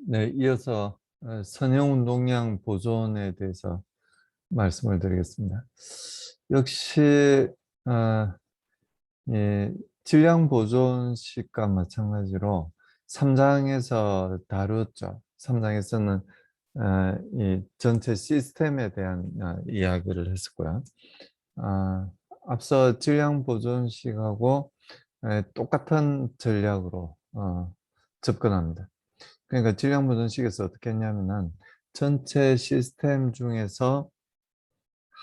네, 이어서 선형 운동량 보존에 대해서 말씀을 드리겠습니다. 역시 어, 이 질량 보존식과 마찬가지로 3장에서 다뤘죠. 3장에서는 이 전체 시스템에 대한 이야기를 했었고요. 아, 앞서 질량 보존식하고 똑같은 전략으로 접근합니다. 그러니까 질량 보존식에서 어떻게 했냐면은 전체 시스템 중에서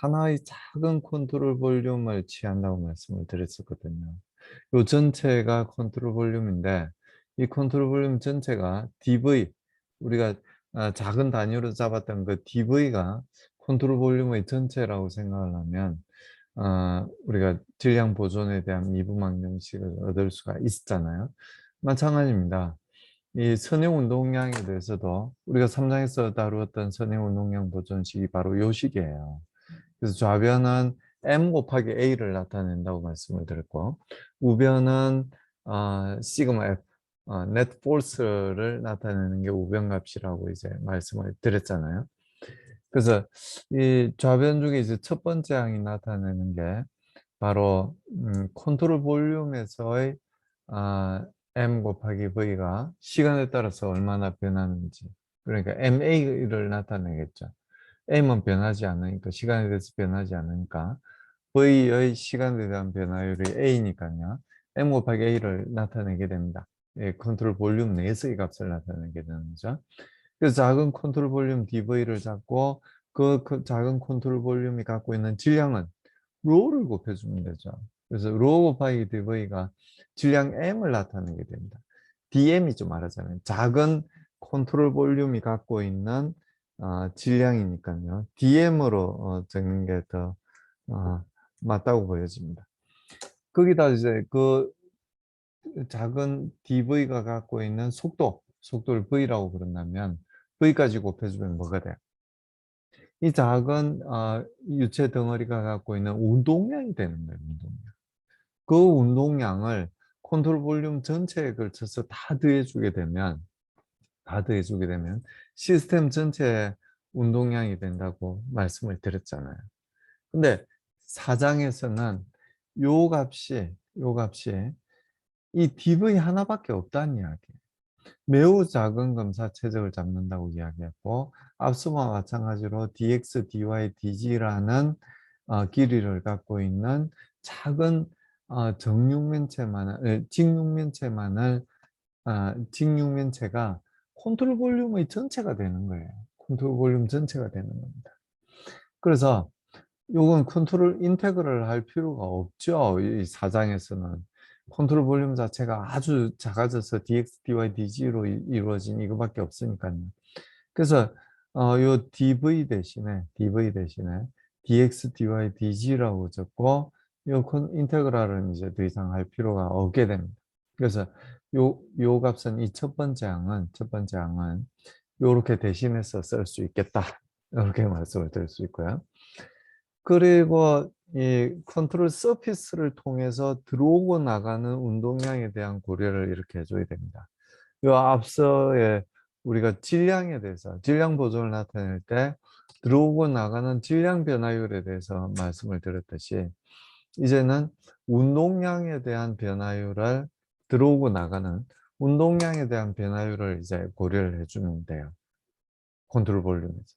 하나의 작은 컨트롤 볼륨을 취한다고 말씀을 드렸었거든요. 이 전체가 컨트롤 볼륨인데 이 컨트롤 볼륨 전체가 DV, 우리가 작은 단위로 잡았던 그 DV가 컨트롤 볼륨의 전체라고 생각을 하면 우리가 질량 보존에 대한 미분방정식을 얻을 수가 있잖아요. 마찬가지입니다. 이 선형 운동량에 대해서도 우리가 3장에서 다루었던 선형 운동량 보존식이 바로 요 식이에요. 그래서 좌변은 m 곱하기 a를 나타낸다고 말씀을 드렸고, 우변은 시그마 f, net force를 나타내는 게 우변값이라고 이제 말씀을 드렸잖아요. 그래서 이 좌변 중에 이제 첫 번째 항이 나타내는 게 바로 컨트롤 볼륨에서의 m 곱하기 v가 시간에 따라서 얼마나 변하는지, 그러니까 ma를 나타내겠죠. m은 변하지 않으니까, 시간에 대해서 변하지 않으니까 v의 시간에 대한 변화율이 a니까요. m 곱하기 a를 나타내게 됩니다. 예, 컨트롤 볼륨 내에서의 값을 나타내게 되는 거죠. 그래서 작은 컨트롤 볼륨 dv를 잡고 그 작은 컨트롤 볼륨이 갖고 있는 질량은 로우를 곱해주면 되죠. 그래서 로우 곱하기 dv가 질량 m을 나타내게 됩니다. dm이죠, 말하자면. 작은 컨트롤 볼륨이 갖고 있는 질량이니까요. dm으로 적는 게 더 맞다고 보여집니다. 거기다 이제 그 작은 dv가 갖고 있는 속도를 v라고 그런다면 v까지 곱해주면 뭐가 돼요? 이 작은 유체 덩어리가 갖고 있는 운동량이 되는 거예요. 운동량. 그 운동량을 컨트롤 볼륨 전체에 걸쳐서 다 더해주게 되면 시스템 전체의 운동량이 된다고 말씀을 드렸잖아요. 근데 사장에서는 요 값이 이 dv 하나밖에 없다는 이야기예요. 매우 작은 검사 최적을 잡는다고 이야기했고, 앞서와 마찬가지로 dx, dy, dg라는 길이를 갖고 있는 작은 직육면체가 컨트롤 볼륨의 전체가 되는 거예요. 컨트롤 볼륨 전체가 되는 겁니다. 그래서 요건 컨트롤 인테그럴을 할 필요가 없죠. 이 사장에서는. 컨트롤 볼륨 자체가 아주 작아져서 dx, dy, dg로 이루어진 이거밖에 없으니까요. 그래서 요 dv 대신에 dx, dy, dg라고 적고 요 인테그랄은 이제 더 이상 할 필요가 없게 됩니다. 그래서 요 값은 이 첫 번째 항은 요렇게 대신해서 쓸 수 있겠다. 이렇게 말씀을 드릴 수 있고요. 그리고 이 컨트롤 서피스를 통해서 들어오고 나가는 운동량에 대한 고려를 이렇게 해줘야 됩니다. 요 앞서에 우리가 질량에 대해서, 질량 보존을 나타낼 때 들어오고 나가는 질량 변화율에 대해서 말씀을 드렸듯이, 이제는 운동량에 대한 변화율을, 들어오고 나가는 운동량에 대한 변화율을 이제 고려를 해주면 돼요. 컨트롤 볼륨에서.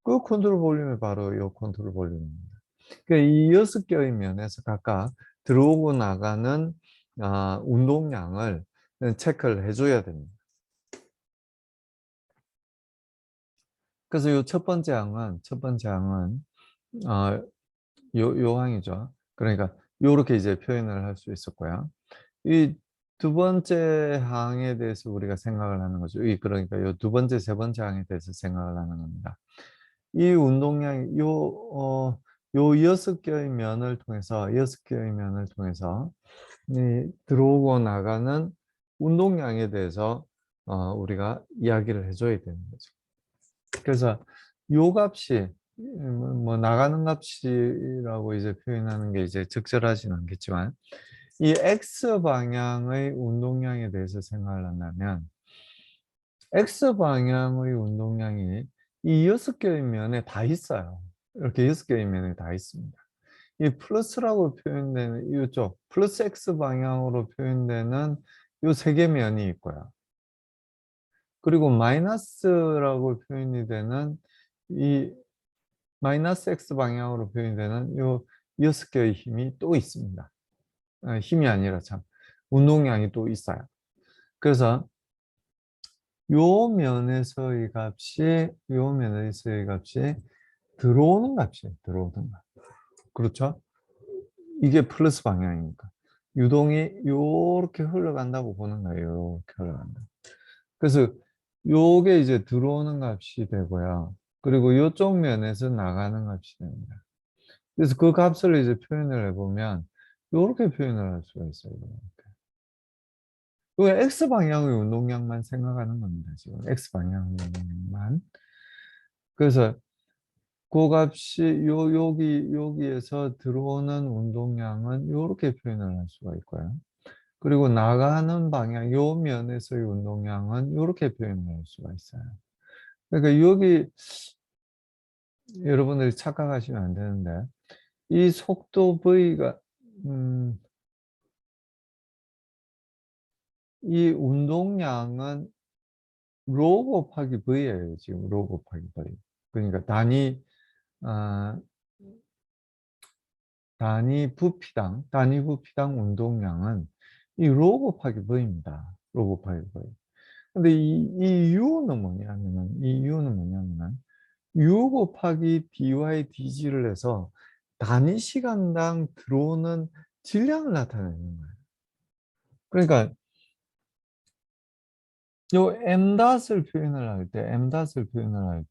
그 컨트롤 볼륨이 바로 이 컨트롤 볼륨입니다. 그러니까 이 6개의 면에서 각각 들어오고 나가는 운동량을 체크를 해줘야 됩니다. 그래서 이 첫 번째 항은 요 항이죠. 그러니까 요렇게 이제 표현을 할 수 있었고요. 이 두 번째 항에 대해서 우리가 생각을 하는 거죠. 그러니까 요 두 번째, 세 번째 항에 대해서 생각을 하는 겁니다. 이 운동량이 요 6개의 면을 통해서 이 들어오고 나가는 운동량에 대해서 우리가 이야기를 해줘야 되는 거죠. 그래서 요 값이 뭐 나가는 값이라고 이제 표현하는 게 이제 적절하지는 않겠지만, 이 x 방향의 운동량에 대해서 생각을 한다면 X 방향의 운동량이 이 6개의 면에 다 있어요. 이렇게 6개의 면에 다 있습니다. 이 플러스라고 표현되는 이쪽 플러스 X 방향으로 표현되는 이 3개 면이 있고요. 그리고 마이너스라고 표현이 되는 이 마이너스 X 방향으로 표현이 되는 이 6개의 힘이 또 있습니다. 힘이 아니라 참 운동량이 또 있어요. 그래서 요 면에서의 값이 들어오는 값이에요. 들어오는 값. 그렇죠? 이게 플러스 방향이니까. 유동이 요렇게 흘러간다고 보는 거예요. 요렇게 흘러간다. 그래서 요게 이제 들어오는 값이 되고요. 그리고 요쪽 면에서 나가는 값이 됩니다. 그래서 그 값을 이제 표현을 해보면 요렇게 표현을 할 수가 있어요. 이거 X 방향의 운동량만 생각하는 겁니다. 지금 X 방향의 운동량만. 그래서 그 값이 여기에서 들어오는 운동량은 이렇게 표현을 할 수가 있고요. 그리고 나가는 방향, 요 면에서의 운동량은 이렇게 표현을 할 수가 있어요. 그러니까 여기 여러분들이 착각하시면 안 되는데 이 속도 V가 이 운동량은 로 곱하기 V예요. 지금 로 곱하기 V. 그러니까 아, 단위 부피당 운동량은 이 로 곱하기 V입니다. 로 곱하기 V. 근데 이 U는 뭐냐면은, U 곱하기 dy dg를 해서 단위 시간당 들어오는 질량을 나타내는 거예요. 그러니까 요 m닷을 표현을 할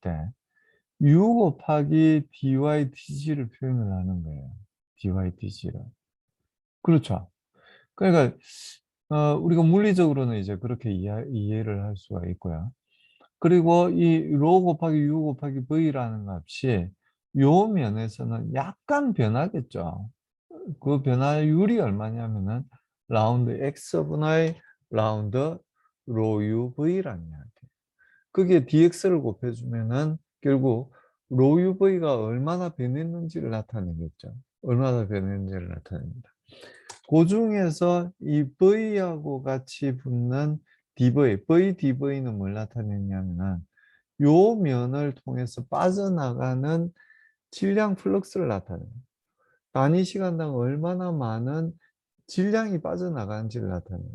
때, U 곱하기 dy dg를 표현을 하는 거예요. dy dg를. 그렇죠. 그러니까 우리가 물리적으로는 이제 그렇게 이해를 할 수가 있고요. 그리고 이 로 곱하기 u 곱하기 v라는 값이 요 면에서는 약간 변하겠죠. 그 변화율이 얼마냐면은 라운드 x분의 라운드 로 u v라는 이야기예요. 그게 dx를 곱해주면은 결국 로 u v가 얼마나 변했는지를 나타내겠죠. 얼마나 변했는지를 나타냅니다. 그 중에서 이 V하고 같이 붙는 dV는 뭘 나타내냐면은 요 면을 통해서 빠져나가는 질량 플럭스를 나타내요. 단위 시간당 얼마나 많은 질량이 빠져나가는지를 나타내요.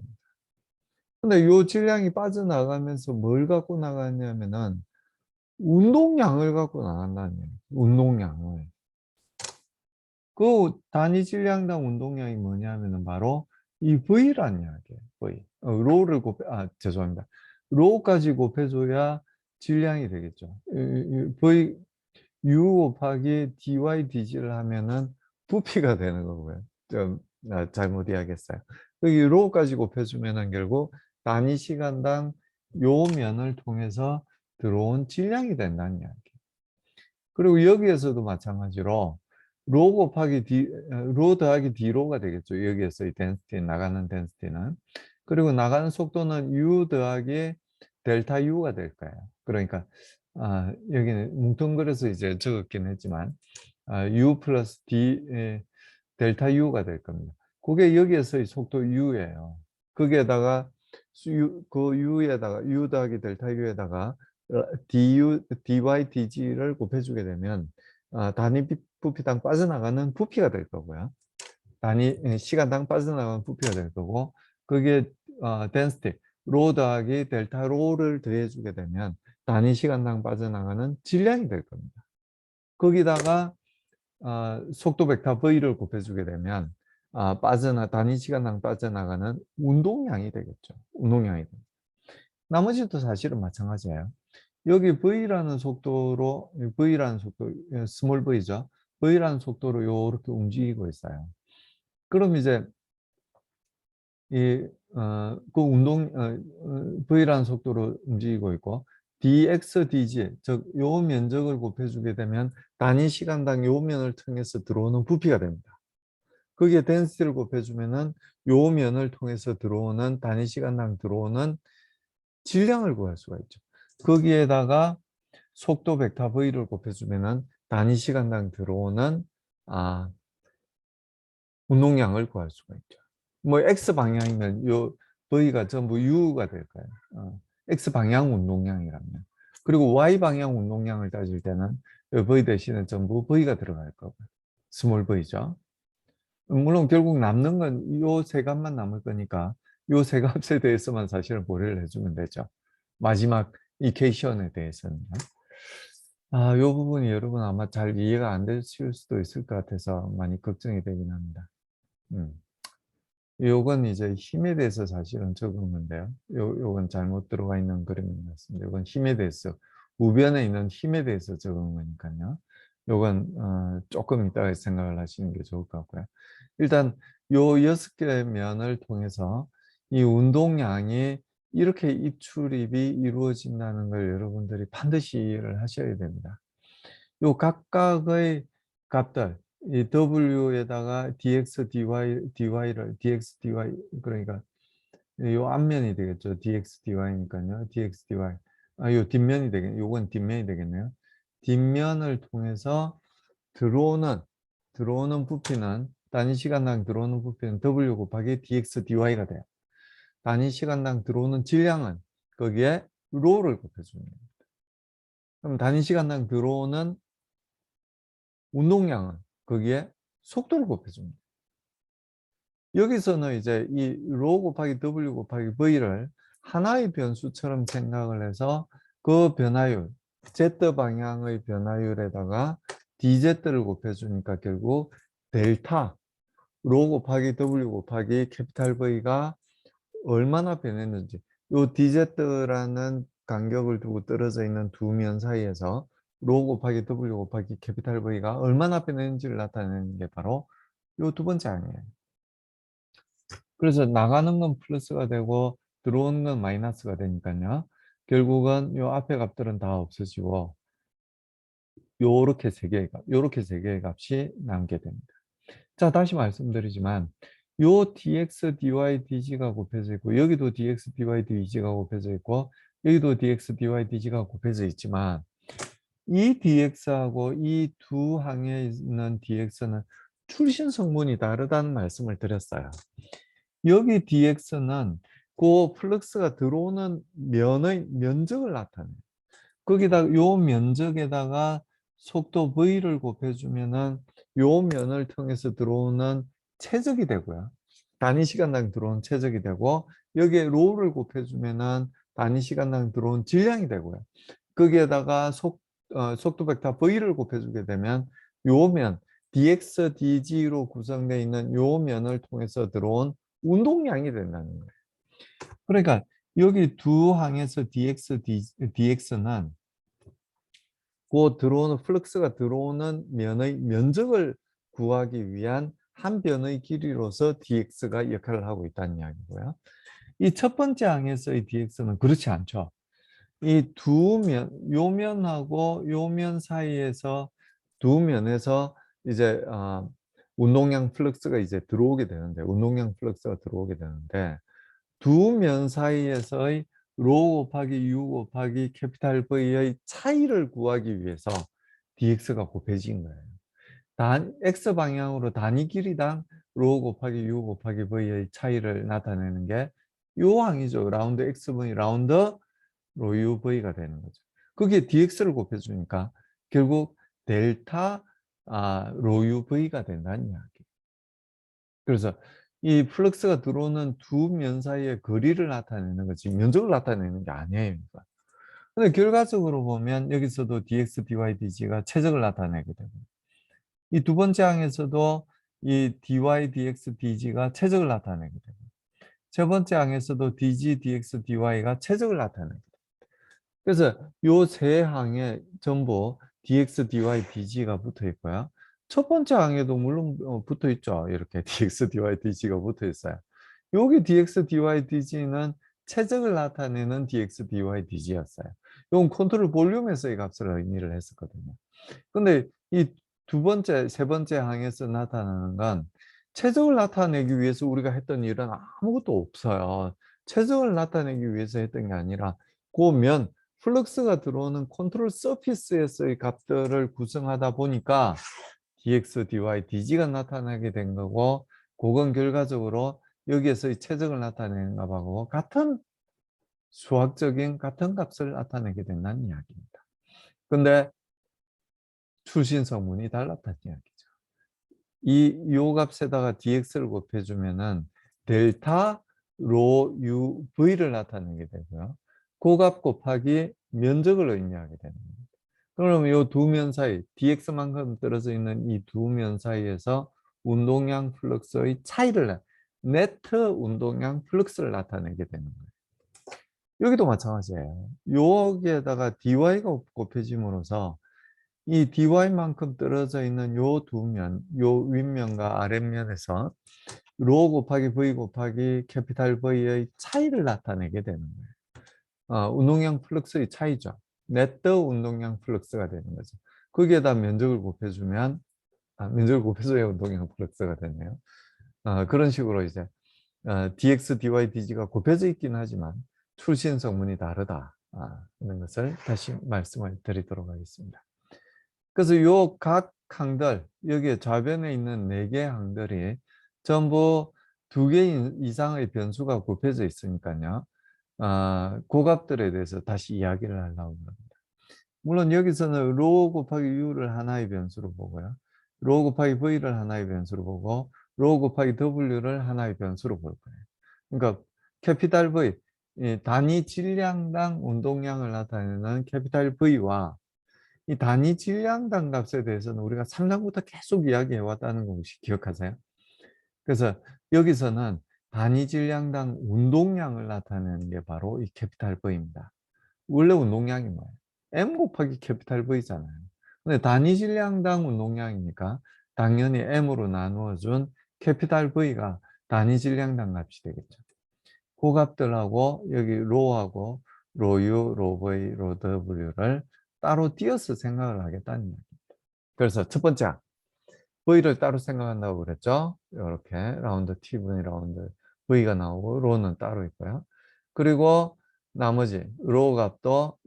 근데 요 질량이 빠져나가면서 뭘 갖고 나가냐면은 운동량을 갖고 나간다는 얘기예요. 운동량을. 그 단위 질량당 운동량이 뭐냐면은 바로 이 V라는 이야기예요. V. 죄송합니다. 로까지 곱해줘야 질량이 되겠죠. V, U 곱하기 dy dg를 하면은 부피가 되는 거고요. 좀 잘못 이해하겠어요. 여기 로까지 곱해주면은 결국 단위 시간당 요 면을 통해서 들어온 질량이 된다는 이야기. 그리고 여기에서도 마찬가지로 로 더하기 d로가 되겠죠. 여기에서의 나가는 덴시티는. 그리고 나가는 속도는 u 더하기 델타 u가 될 거예요. 그러니까 여기는 뭉뚱그려서 이제 적었긴 했지만 u 플러스 델타 u가 될 겁니다. 그게 여기에서의 속도 u예요. 거기에다가 그 u에다가 u 더하기 델타 u에다가 dy dg를 곱해주게 되면 단위 부피당 빠져나가는 부피가 될 거고요. 단위 시간당 빠져나가는 부피가 될 거고, 그게 density 로 더하기 델타 로를 더해주게 되면 단위 시간당 빠져나가는 질량이 될 겁니다. 거기다가 속도 벡터 v를 곱해주게 되면 단위 시간당 빠져나가는 운동량이 되겠죠. 운동량이 됩니다. 나머지도 사실은 마찬가지예요. 여기 V라는 속도, 스몰 V죠. V라는 속도로 이렇게 움직이고 있어요. 그럼 이제 V라는 속도로 움직이고 있고, dx, dg, 즉, 요 면적을 곱해주게 되면 단위 시간당 요 면을 통해서 들어오는 부피가 됩니다. 거기에 density를 곱해주면은 요 면을 통해서 들어오는 단위 시간당 들어오는 질량을 구할 수가 있죠. 거기에다가 속도 벡터 v를 곱해주면은 단위 시간당 들어오는 운동량을 구할 수가 있죠. 뭐 x 방향이면 요 v가 전부 u가 될까요? x 방향 운동량이라면. 그리고 y 방향 운동량을 따질 때는 요 v 대신에 전부 v가 들어갈 거고요. 스몰 v죠. 물론 결국 남는 건 요 세 값만 남을 거니까 요 세 값에 대해서만 사실은 고려를 해주면 되죠. 마지막 이퀘이션에 대해서는. 요 부분이 여러분 아마 잘 이해가 안 되실 수도 있을 것 같아서 많이 걱정이 되긴 합니다. 요건 이제 힘에 대해서 사실은 적은 건데요. 요건 잘못 들어가 있는 그림인 것 같습니다. 요건 힘에 대해서, 우변에 있는 힘에 대해서 적은 거니까요. 요건 조금 이따가 생각을 하시는 게 좋을 것 같고요. 일단 요 6개의 면을 통해서 이 운동량이 이렇게 입출입이 이루어진다는 걸 여러분들이 반드시 이해를 하셔야 됩니다. 요 각각의 값들, 이 W에다가 dx, dy를, dx, dy, 그러니까 요 앞면이 되겠죠. dx, dy니까요. dx, dy. 요 뒷면이 되겠네요. 요건 뒷면이 되겠네요. 뒷면을 통해서 들어오는 부피는, 단위 시간당 들어오는 부피는 W 곱하기 dx, dy가 돼요. 단위 시간당 들어오는 질량은 거기에 를 곱해주는 겁니다. 그럼 단위 시간당 들어오는 운동량은 거기에 속도를 곱해줍니다. 여기서는 이제 이 로 곱하기 W 곱하기 V를 하나의 변수처럼 생각을 해서 그 변화율, Z 방향의 변화율에다가 DZ를 곱해주니까 결국 델타 로 곱하기 W 곱하기 캐피탈 V가 얼마나 변했는지, 요 DZ라는 간격을 두고 떨어져 있는 두 면 사이에서 로 곱하기 W 곱하기 캐피탈 V가 얼마나 변했는지를 나타내는 게 바로 요 두 번째 항이에요. 그래서 나가는 건 플러스가 되고 들어오는 건 마이너스가 되니까요. 결국은 요 앞에 값들은 다 없어지고 요렇게 세 개의 값이 남게 됩니다. 자, 다시 말씀드리지만 요 dx, dy, dg가 곱해져 있고 여기도 dx, dy, dg가 곱해져 있고 여기도 dx, dy, dg가 곱해져 있지만 이 dx하고 이 두 항에 있는 dx는 출신 성분이 다르다는 말씀을 드렸어요. 여기 dx는 그 플럭스가 들어오는 면의 면적을 나타내요. 거기다 요 면적에다가 속도 v를 곱해주면은 요 면을 통해서 들어오는 최적이 되고요. 단위 시간당 들어온 최적이 되고 여기에 로를 곱해주면은 단위 시간당 들어온 질량이 되고요. 거기에다가 속도 벡터 v를 곱해주게 되면 요 면 dx, dg로 구성되어 있는 요 면을 통해서 들어온 운동량이 된다는 거예요. 그러니까 여기 두 항에서 dx는 그 들어오는 플럭스가 들어오는 면의 면적을 구하기 위한 한 변의 길이로서 dx가 역할을 하고 있다는 이야기고요. 이 첫 번째 항에서의 dx는 그렇지 않죠. 이 두 면, 요 면하고 요 면 사이에서 두 면에서 이제 운동량 플럭스가 이제 들어오게 되는데, 운동량 플럭스가 들어오게 되는데 두 면 사이에서의 로 곱하기 u 곱하기 캐피탈 V의 차이를 구하기 위해서 dx가 곱해진 거예요. x 방향으로 단위 길이당 로 곱하기 u 곱하기 V의 차이를 나타내는 게 요 항이죠. 라운드 x분이 라운드 로 u V가 되는 거죠. 그게 dx를 곱해주니까 결국 델타 로 u V가 된다는 이야기. 그래서 이 플럭스가 들어오는 두 면 사이의 거리를 나타내는 거지 면적을 나타내는 게 아니에요. 근데 결과적으로 보면 여기서도 dx, dy, dg가 최적을 나타내게 되고 이 두 번째 항에서도 이 dy, dx, dg가 최적을 나타내게 되고 세 번째 항에서도 dg, dx, dy가 최적을 나타내게 돼요. 그래서 요 세 항에 전부 dx, dy, dg가 붙어 있고요. 첫 번째 항에도 물론 붙어 있죠. 이렇게 dx, dy, dg가 붙어 있어요. 여기 dx, dy, dg는 최적을 나타내는 dx, dy, dg였어요. 이건 컨트롤 볼륨에서의 값을 의미를 했었거든요. 근데 이 두 번째, 세 번째 항에서 나타나는 건 최적을 나타내기 위해서 우리가 했던 일은 아무것도 없어요. 최적을 나타내기 위해서 했던 게 아니라 그 면, 플럭스가 들어오는 컨트롤 서피스에서의 값들을 구성하다 보니까 dx, dy, dg가 나타나게 된 거고, 그건 결과적으로 여기에서의 최적을 나타내는 값하고 같은 수학적인 같은 값을 나타내게 된다는 이야기입니다. 근데 출신 성분이 달랐다는 이야기죠. 요 값에다가 dx를 곱해주면은 델타 로 u v를 나타내게 되고요. 그 값 곱하기 면적을 의미하게 되는 겁니다. 그러면 이 두 면 사이, dx만큼 떨어져 있는 이 두 면 사이에서 운동량 플럭스의 차이를, 네트 운동량 플럭스를 나타내게 되는 거예요. 여기도 마찬가지예요. 여기에다가 dy가 곱해짐으로써 이 dy만큼 떨어져 있는 요 두 면, 요 윗면과 아랫면에서 로 곱하기 v 곱하기 캐피탈 V의 차이를 나타내게 되는 거예요. 운동량 플럭스의 차이죠. 네트 운동량 플럭스가 되는 거죠. 거기에다 면적을 곱해주면, 면적을 곱해줘야 운동량 플럭스가 되네요. 그런 식으로 이제 dx, dy, dg가 곱해져 있긴 하지만 출신 성분이 다르다 하는 것을 다시 말씀을 드리도록 하겠습니다. 그래서 요 각 항들, 여기에 좌변에 있는 4개의 항들이 전부 2개 이상의 변수가 곱해져 있으니까요. 그 값들에 대해서 다시 이야기를 하려고 합니다. 물론 여기서는 로 곱하기 u를 하나의 변수로 보고요. 로 곱하기 v를 하나의 변수로 보고 로 곱하기 w를 하나의 변수로 볼 거예요. 그러니까 캐피탈 V, 단위 질량당 운동량을 나타내는 캐피탈 V와 이 단위 질량당 값에 대해서는 우리가 3장부터 계속 이야기해 왔다는 거 혹시 기억하세요? 그래서 여기서는 단위 질량당 운동량을 나타내는 게 바로 이 캐피탈 V입니다. 원래 운동량이 뭐예요? M 곱하기 캐피탈 V잖아요. 근데 단위 질량당 운동량이니까 당연히 M으로 나누어준 캐피탈 V가 단위 질량당 값이 되겠죠. 그 값들하고 여기 로하고 로U, 로V, 로W를 따로 띄어서 생각을 하겠다는 이야기입니다. 그래서 첫 번째, V를 따로 생각한다고 그랬죠. 이렇게 라운드 T분의 라운드 V가 나오고 로는 따로 있고요. 그리고 나머지 로 값도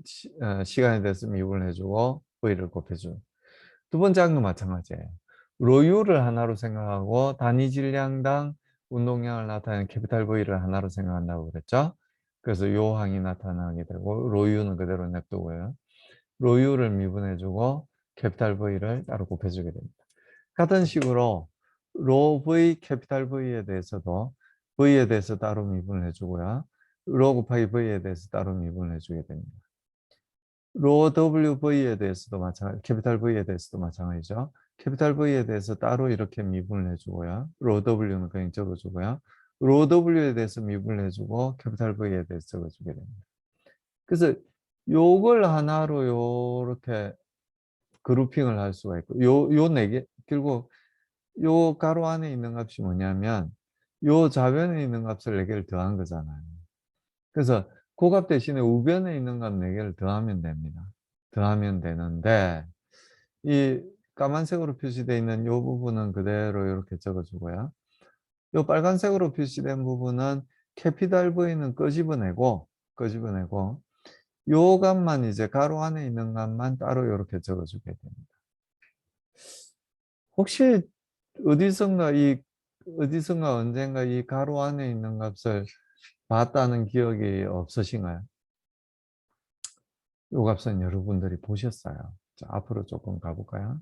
시간에 대해서 미분을 해주고 V를 곱해준. 두 번째 항도 마찬가지예요. 로유를 하나로 생각하고 단위 질량당 운동량을 나타내는 캐피탈 V를 하나로 생각한다고 그랬죠. 그래서 요 항이 나타나게 되고 로유는 그대로 냅두고요. 로유를 미분해주고 캐피탈 V를 따로 곱해주게 됩니다. 같은 식으로 로 V, 캐피탈 V에 대해서도 V에 대해서 따로 미분을 해주고요. 로 곱하기 V에 대해서 따로 미분을 해주게 됩니다. 로 WV에 대해서도 마찬가지, 캐피탈 V에 대해서도 마찬가지죠. 캐피탈 V에 대해서 따로 이렇게 미분을 해주고요. 로 W는 그냥 적어주고요. 로 W에 대해서 미분을 해주고 캐피탈 V에 대해서 적어주게 됩니다. 그래서 요걸 하나로 요렇게 그룹핑을 할 수가 있고, 요 네 개, 결국 요 가로 안에 있는 값이 뭐냐면 요 좌변에 있는 값을 4개를 더한 거잖아요. 그래서 그 값 대신에 우변에 있는 값 4개를 더하면 됩니다. 더하면 되는데 이 까만색으로 표시되어 있는 이 부분은 그대로 이렇게 적어주고요. 이 빨간색으로 표시된 부분은 캐피탈 V는 끄집어내고 요 값만 이제 가로 안에 있는 값만 따로 이렇게 적어주게 됩니다. 혹시 어디선가 언젠가 이 가로 안에 있는 값을 봤다는 기억이 없으신가요? 요 값은 여러분들이 보셨어요. 자, 앞으로 조금 가볼까요?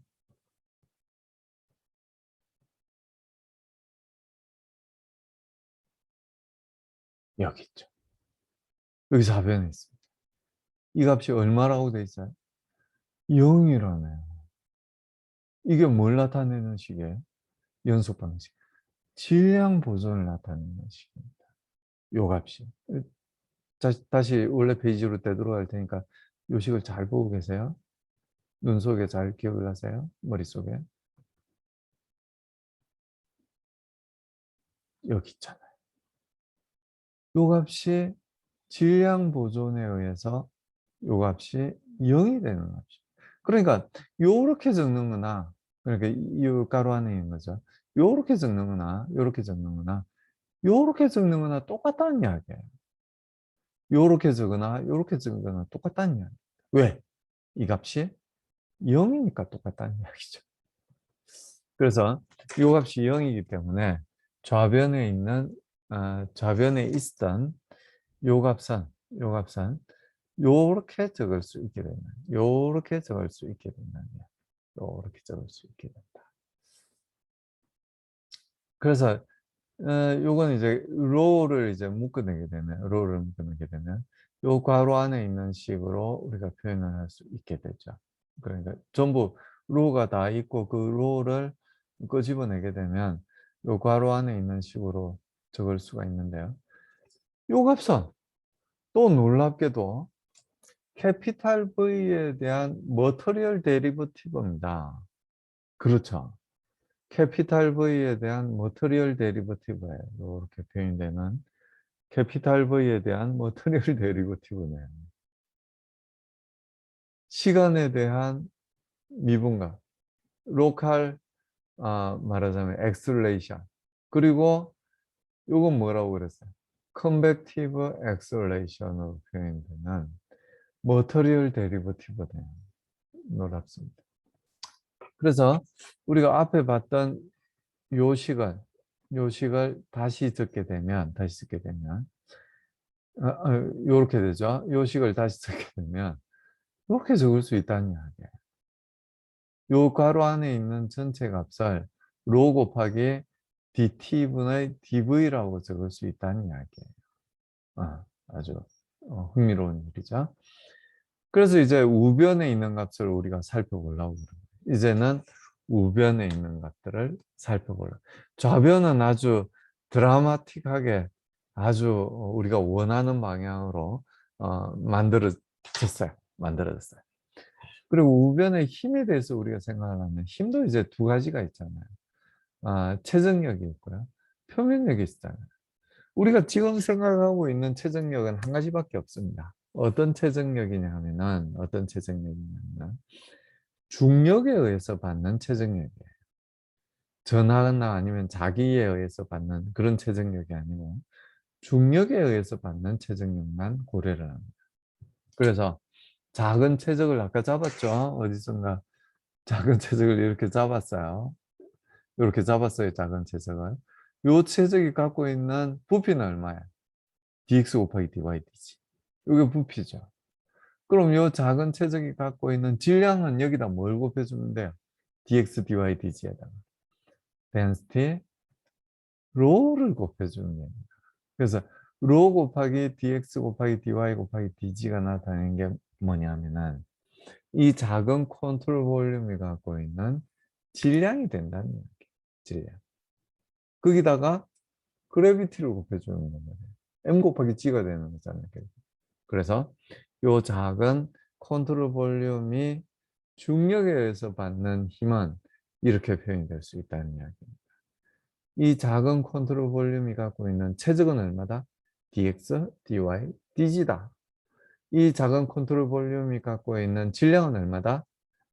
여기 있죠. 여기 좌변에 있습니다. 이 값이 얼마라고 돼 있어요? 0이라네요. 이게 뭘 나타내는 식이에요? 연속 방식. 질량 보존을 나타내는 식입니다. 요 값이. 다시 원래 페이지로 되돌아갈 테니까 요 식을 잘 보고 계세요. 눈 속에 잘 기억을 하세요. 머릿속에. 여기 있잖아요. 요 값이 질량 보존에 의해서 요 값이 0이 되는 값이죠. 그러니까 요렇게 적는 거나, 그러니까 이 가로 안에 있는 거죠. 요렇게 적는 거나 요렇게 적는 거나 요렇게 적는 거나 똑같다는 이야기예요. 요렇게 적거나 요렇게 적거나 똑같다는 이야기. 왜? 이 값이 0이니까 똑같다는 이야기죠. 그래서 이 값이 0이기 때문에 좌변에 있는 좌변에 있던 요 값은 요렇게 적을 수 있게 되는, 요렇게 적을 수 있게 된다는, 요렇게 적을 수 있게 된다. 그래서 요건 이제 로우를 이제 묶어내게 되면, 로우를 묶어내게 되면 요 괄호 안에 있는 식으로 우리가 표현을 할 수 있게 되죠. 그러니까 전부 로우가 다 있고 그 로우를 끄집어내게 되면 요 괄호 안에 있는 식으로 적을 수가 있는데요. 요 값은 또 놀랍게도 캐피탈 V에 대한 머터리얼 데리버티브입니다. 그렇죠. 캐피탈 V에 대한 머터리얼 데리버티브예요. 이렇게 표현되는 캐피탈 V에 대한 머터리얼 데리버티브네요. 시간에 대한 미분각, 로컬 말하자면 엑셀레이션. 그리고 이건 뭐라고 그랬어요? 컨벡티브 엑셀레이션으로 표현되는 머터리얼 데리버티브네요. 놀랍습니다. 그래서 우리가 앞에 봤던 요식을 다시 듣게 되면 요렇게 되죠. 요식을 다시 듣게 되면 이렇게 적을 수 있다는 이야기예요. 요 괄호 안에 있는 전체 값을 로 곱하기 dt분의 dv라고 적을 수 있다는 이야기예요. 아주 흥미로운 일이죠. 그래서 이제 우변에 있는 값을 우리가 살펴보려고 그래요. 이제는 우변에 있는 것들을 살펴보려고. 좌변은 아주 드라마틱하게 아주 우리가 원하는 방향으로 만들어졌어요. 그리고 우변의 힘에 대해서 우리가 생각하면 힘도 이제 두 가지가 있잖아요. 체정력이 있고요. 표면력이 있잖아요. 우리가 지금 생각하고 있는 체정력은 한 가지밖에 없습니다. 어떤 체정력이냐면은 중력에 의해서 받는 체정력이에요. 전하나 아니면 자기에 의해서 받는 그런 체정력이 아니고 중력에 의해서 받는 체정력만 고려를 합니다. 그래서 작은 체적을 아까 잡았죠? 어디선가 작은 체적을 이렇게 잡았어요. 이렇게 잡았어요, 작은 체적을. 요 체적이 갖고 있는 부피는 얼마야? dx 곱하기 dyd지. 이게 부피죠. 그럼 요 작은 체적이 갖고 있는 질량은 여기다 뭘 곱해주면 돼요? dx dy dg에다가 density rho를 곱해주면 됩니다. 그래서 rho 곱하기 dx 곱하기 dy 곱하기 dg가 나타내는 게 뭐냐면은 이 작은 컨트롤 볼륨이 갖고 있는 질량이 된다는 얘기예요. 질량. 거기다가 그래비티를 곱해주는 거예요. m 곱하기 g가 되는 거잖아요. 그래서 이 작은 컨트롤 볼륨이 중력에 의해서 받는 힘은 이렇게 표현이 될 수 있다는 이야기입니다. 이 작은 컨트롤 볼륨이 갖고 있는 체적은 얼마다? dx, dy, dg다. 이 작은 컨트롤 볼륨이 갖고 있는 질량은 얼마다?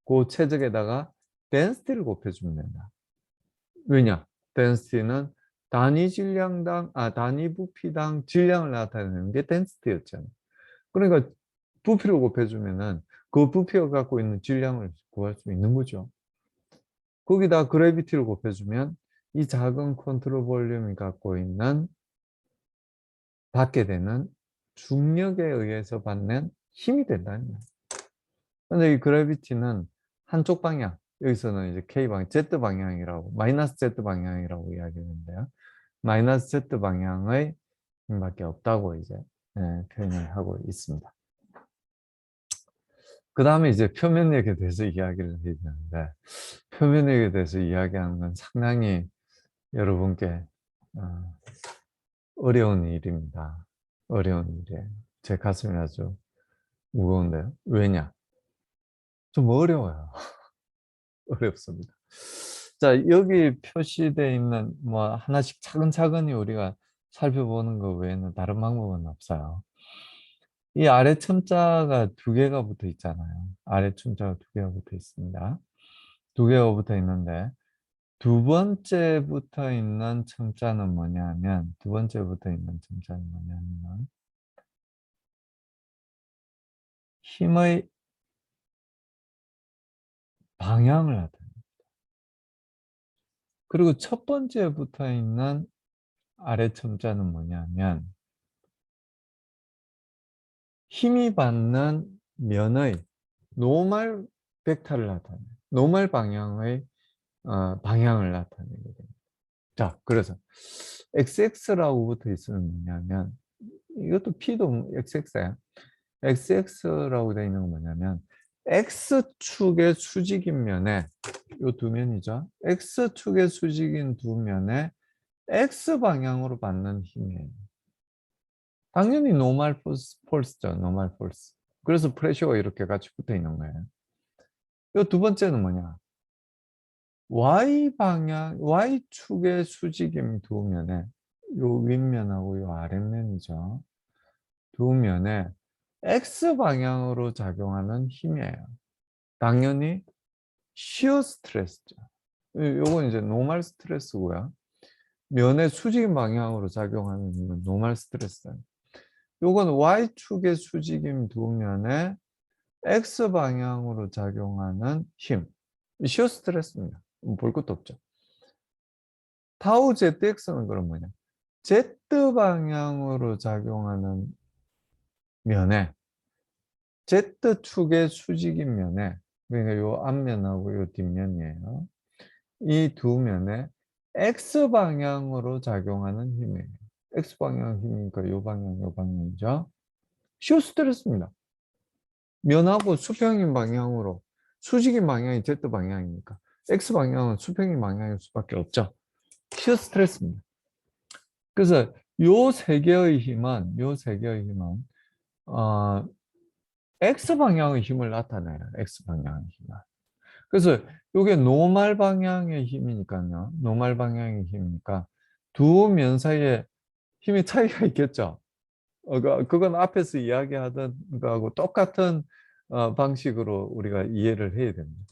그 체적에다가 density를 곱해주면 된다. 왜냐? density는 단위 부피당 질량을 나타내는 게 density였잖아요. 그러니까 부피를 곱해주면은 그 부피가 갖고 있는 질량을 구할 수 있는 거죠. 거기다 그래비티를 곱해주면 이 작은 컨트롤 볼륨이 갖고 있는 받게 되는 중력에 의해서 받는 힘이 된다는 거예요. 근데 이 그래비티는 한쪽 방향, 여기서는 이제 K방향, Z방향이라고, 마이너스 Z방향이라고 이야기하는데요. 마이너스 Z방향의 힘밖에 없다고 이제 표현을 하고 있습니다. 그 다음에 이제 표면력에 대해서 이야기를 해야 되는데, 표면력에 대해서 이야기하는 건 상당히 여러분께 어려운 일입니다. 어려운 일이에요. 제 가슴이 아주 무거운데요. 왜냐? 좀 어려워요. 어렵습니다. 자, 여기 표시되어 있는 뭐 하나씩 차근차근히 우리가 살펴보는 것 외에는 다른 방법은 없어요. 이 아래 첨자가 두 개가 붙어 있잖아요. 아래 첨자가 두 개가 붙어 있습니다. 두 개가 붙어 있는데 두 번째 붙어 있는 첨자는 뭐냐면 힘의 방향을 나타냅니다. 그리고 첫 번째 붙어 있는 아래 첨자는 뭐냐면 힘이 받는 면의 노멀 벡터를 나타내요. 노멀 방향의 방향을 나타내게 됩니다. 자, 그래서 xx라고 붙어 있으면 뭐냐면 이것도 p도 xx야. xx라고 되어 있는 건 뭐냐면 x축의 수직인 면에 요 두 면이죠. x축의 수직인 두 면에 x 방향으로 받는 힘이에요. 당연히 노멀 폴스죠. 노멀 폴스. 그래서 프레셔가 이렇게 같이 붙어 있는 거예요. 요 두 번째는 뭐냐? y 방향, y축의 수직임 두 면에 요 윗면하고 요 아랫면이죠. 두 면에 x 방향으로 작용하는 힘이에요. 당연히 시어 스트레스죠. 요건 이제 노멀 스트레스고요. 면의 수직인 방향으로 작용하는 힘은 노멀 스트레스. 요건 y축의 수직임 두 면에 x 방향으로 작용하는 힘. 시어 스트레스입니다. 볼 것도 없죠. 타우 ZX는 그럼 뭐냐? Z 방향으로 작용하는 면에 Z축의 수직인 면에 그러니까 요 앞면하고 요 뒷면이에요. 이 두 면에 X 방향으로 작용하는 힘이에요. X 방향 힘이니까 요 방향, 요 방향이죠. 시어 스트레스입니다. 면하고 수평인 방향으로 수직인 방향이 Z 방향이니까 X 방향은 수평인 방향일 수밖에 없죠. 시어 스트레스입니다. 그래서 요 세 개의 힘은 X 방향의 힘을 나타내요. X 방향의 힘을. 그래서 이게 노멀 방향의 힘이니까요. 노멀 방향의 힘이니까 두 면 사이에 힘의 차이가 있겠죠. 그건 앞에서 이야기하던 거하고 똑같은 방식으로 우리가 이해를 해야 됩니다.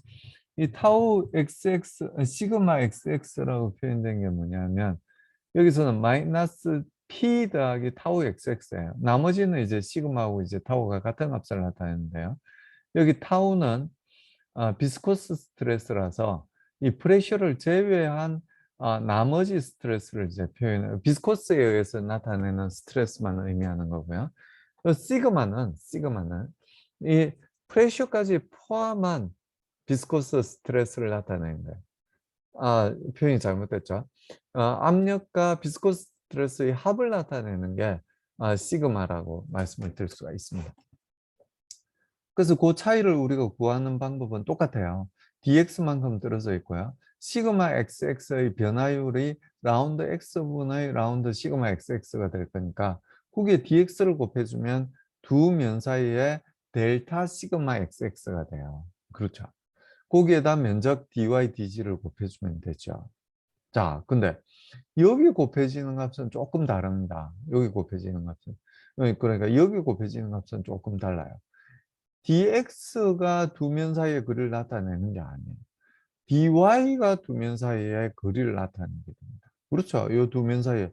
이 타우 XX, 시그마 XX라고 표현된 게 뭐냐면 여기서는 마이너스 P 더하기 타우 XX예요. 나머지는 이제 시그마하고 이제 타우가 같은 값을 나타내는데요. 여기 타우는 비스코스 스트레스라서 이 프레셔를 제외한 나머지 스트레스를 이제 표현해요. 비스코스에 의해서 나타내는 스트레스만 의미하는 거고요. 시그마는 이 프레셔까지 포함한 비스코스 스트레스를 나타내는 거예요. 표현이 잘못됐죠. 압력과 비스코스 스트레스의 합을 나타내는 게 시그마라고 말씀을 드릴 수가 있습니다. 그래서 그 차이를 우리가 구하는 방법은 똑같아요. dx만큼 들어져 있고요. 시그마 xx의 변화율이 라운드 x분의 라운드 시그마 xx가 될 거니까 거기에 dx를 곱해주면 두 면 사이에 델타 시그마 xx가 돼요. 그렇죠. 거기에다 면적 dy dg를 곱해주면 되죠. 자, 근데 여기 곱해지는 값은 조금 다릅니다. 여기 곱해지는 값은. 그러니까 여기 곱해지는 값은 조금 달라요. dx가 두 면 사이의 거리를 나타내는 게 아니에요. dy가 두 면 사이의 거리를 나타내게 됩니다. 그렇죠. 이 두 면 사이에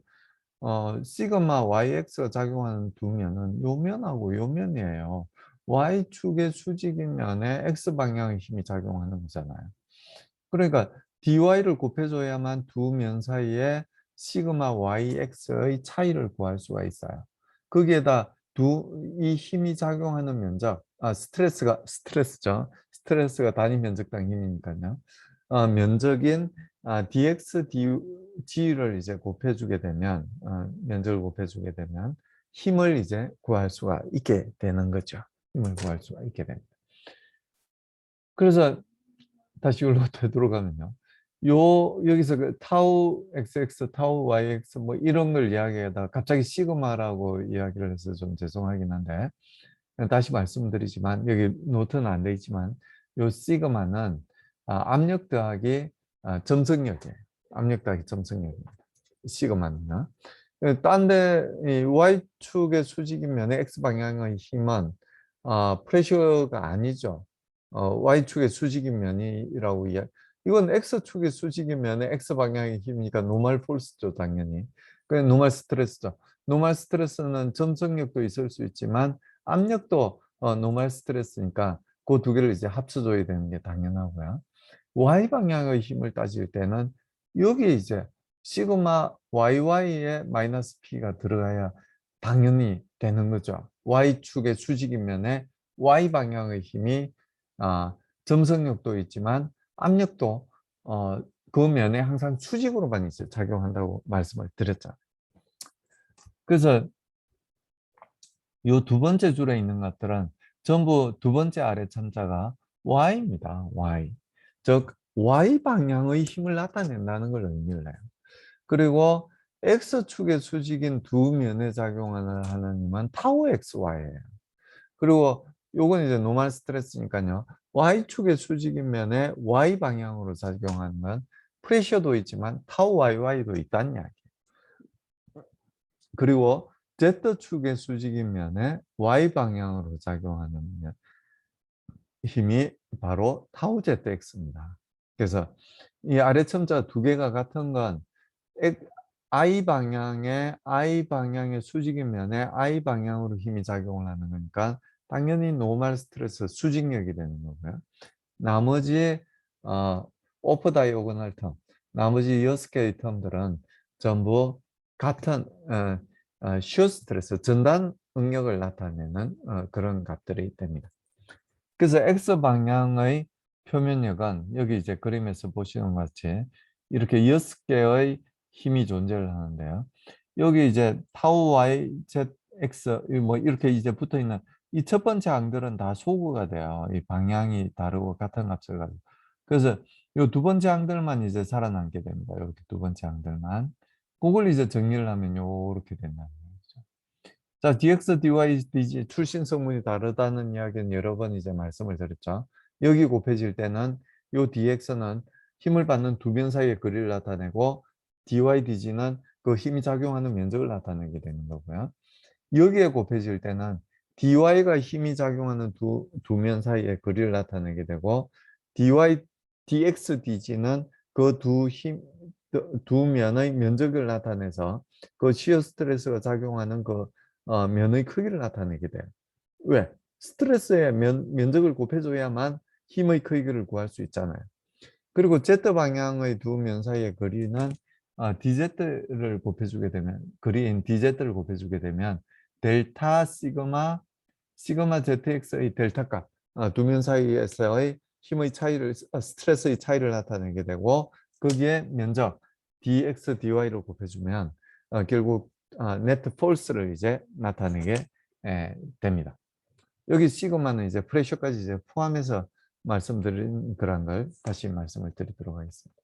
시그마 yx가 작용하는 두 면은 요 면하고 요 면이에요. y축의 수직인 면에 x방향의 힘이 작용하는 거잖아요. 그러니까 dy를 곱해줘야만 두 면 사이에 시그마 yx의 차이를 구할 수가 있어요. 거기에다 이 힘이 작용하는 면적, 스트레스죠. 스트레스가 단위 면적당 힘이니까요. 면적인 dx, dg를 이제 곱해주게 되면, 면적을 곱해주게 되면 힘을 이제 구할 수가 있게 되는 거죠. 힘을 구할 수가 있게 됩니다. 그래서 다시 여기로 되돌아가면요. 여기서 그 타우 xx, 타우 yx 뭐 이런 걸 이야기하다가 갑자기 시그마라고 이야기를 해서 좀 죄송하긴 한데 다시 말씀드리지만 여기 노트는 안 돼 있지만 요 시그마는 압력 더하기 점성력이에요. 압력 더하기 점성력입니다. 시그마는요. 딴데 y축의 수직인 면에 x방향의 힘은 프레셔가 아니죠. y축의 수직인 면이라고 이건 x축의 수직인 면에 x방향의 힘이니까 노멀 폴스죠, 당연히. 노멀 스트레스죠. 노멀 스트레스는 점성력도 있을 수 있지만 압력도 노멀 스트레스니까 그 두 개를 이제 합쳐줘야 되는 게 당연하고요. y 방향의 힘을 따질 때는 여기 이제 시그마 YY에 마이너스 P가 들어가야 당연히 되는 거죠. Y축의 수직인면에 Y 방향의 힘이 점성력도 있지만 압력도 그 면에 항상 수직으로만 이제 작용한다고 말씀을 드렸죠. 그래서 이 두 번째 줄에 있는 것들은 전부 두 번째 아래 참자가 Y입니다. Y. 즉 Y 방향의 힘을 나타낸다는 걸 의미를 해요. 그리고 X축의 수직인 두 면에 작용하는 하나님은 타우 XY예요. 그리고 요건 이제 노멀 스트레스니까요. Y축의 수직인 면에 Y 방향으로 작용하는 건 프레셔도 있지만 타우 YY도 있다는 이야기예요. 그리고 Z축의 수직인 면에 Y 방향으로 작용하는 힘이 바로 타우 ZX입니다. 그래서 이 아래 첨자 두 개가 같은 건 I 방향의 수직인 면에 I 방향으로 힘이 작용을 하는 거니까 당연히 노멀 스트레스 수직력이 되는 거고요. 나머지 오프 다이오고널 텀, 나머지 6개의 텀들은 전부 같은 슈어 스트레스, 전단 응력을 나타내는 그런 값들이 됩니다. 그래서 X 방향의 표면력은 여기 이제 그림에서 보시는 것 같이 이렇게 6개의 힘이 존재를 하는데요. 여기 이제 타우 Y, Z, X 뭐 이렇게 이제 붙어 있는 이 첫 번째 항들은 다 소구가 돼요. 이 방향이 다르고 같은 값을 가지고. 그래서 이 두 번째 항들만 이제 살아남게 됩니다. 이렇게 두 번째 항들만. 그걸 이제 정리를 하면 이렇게 된다는 거죠. 자, dx, dy, dg 출신 성분이 다르다는 이야기는 여러 번 이제 말씀을 드렸죠. 여기 곱해질 때는 요 dx는 힘을 받는 두 면 사이의 거리를 나타내고 dy, dg는 그 힘이 작용하는 면적을 나타내게 되는 거고요. 여기에 곱해질 때는 dy가 힘이 작용하는 두 면 사이의 거리를 나타내게 되고 dx, dg는 그 두 면의 면적을 나타내서 그 시어 스트레스가 작용하는 그 면의 크기를 나타내게 돼요. 왜? 스트레스의 면적을 곱해줘야만 힘의 크기를 구할 수 있잖아요. 그리고 Z 방향의 두 면 사이의 거리는 DZ를 곱해주게 되면, 거리인 DZ를 곱해주게 되면 델타 시그마 ZX의 델타 값, 두 면 사이에서의 힘의 차이를, 스트레스의 차이를 나타내게 되고 거기에 면적 dx, dy를 곱해주면 결국 네트 폴스를 이제 나타내게 됩니다. 여기 시그마는 이제 프레셔까지 이제 포함해서 말씀드린 그런 걸 다시 말씀을 드리도록 하겠습니다.